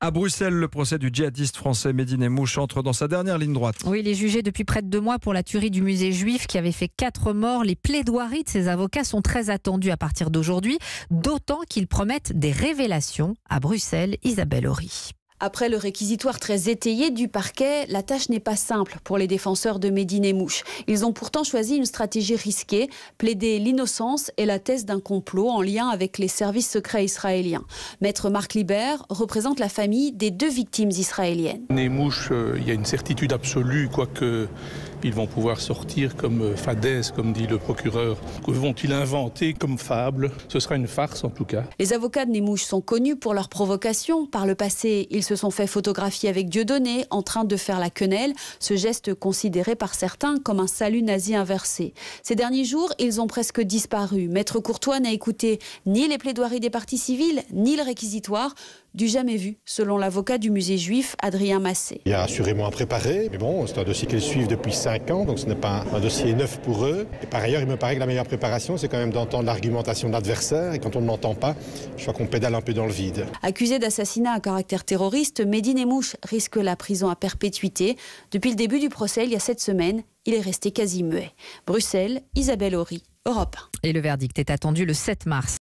À Bruxelles, le procès du djihadiste français Mehdi Nemmouche entre dans sa dernière ligne droite. Oui, il est jugé depuis près de 2 mois pour la tuerie du musée juif qui avait fait 4 morts. Les plaidoiries de ses avocats sont très attendues à partir d'aujourd'hui, d'autant qu'ils promettent des révélations. À Bruxelles, Isabelle Horry. Après le réquisitoire très étayé du parquet, la tâche n'est pas simple pour les défenseurs de Mehdi Nemmouche. Ils ont pourtant choisi une stratégie risquée, plaider l'innocence et la thèse d'un complot en lien avec les services secrets israéliens. Maître Marc Libert représente la famille des 2 victimes israéliennes. Nemmouche, il y a une certitude absolue, quoique ils vont pouvoir sortir comme fadaises, comme dit le procureur. Que vont-ils inventer comme fable? Ce sera une farce en tout cas. Les avocats de Nemmouche sont connus pour leurs provocations. Par le passé, ils se sont fait photographier avec Dieudonné en train de faire la quenelle, ce geste considéré par certains comme un salut nazi inversé. Ces derniers jours, ils ont presque disparu. Maître Courtois n'a écouté ni les plaidoiries des parties civiles, ni le réquisitoire. Du jamais vu, selon l'avocat du musée juif, Adrien Massé. Il y a assurément à préparer, mais bon, c'est un dossier qu'ils suivent depuis 5 ans, donc ce n'est pas un dossier neuf pour eux. Et par ailleurs, il me paraît que la meilleure préparation, c'est quand même d'entendre l'argumentation de l'adversaire, et quand on ne l'entend pas, je crois qu'on pédale un peu dans le vide. Accusé d'assassinat à caractère terroriste, Mehdi Nemmouche risque la prison à perpétuité. Depuis le début du procès, il y a 7 semaines, il est resté quasi muet. Bruxelles, Isabelle Horry, Europe 1. Et le verdict est attendu le 7 mars.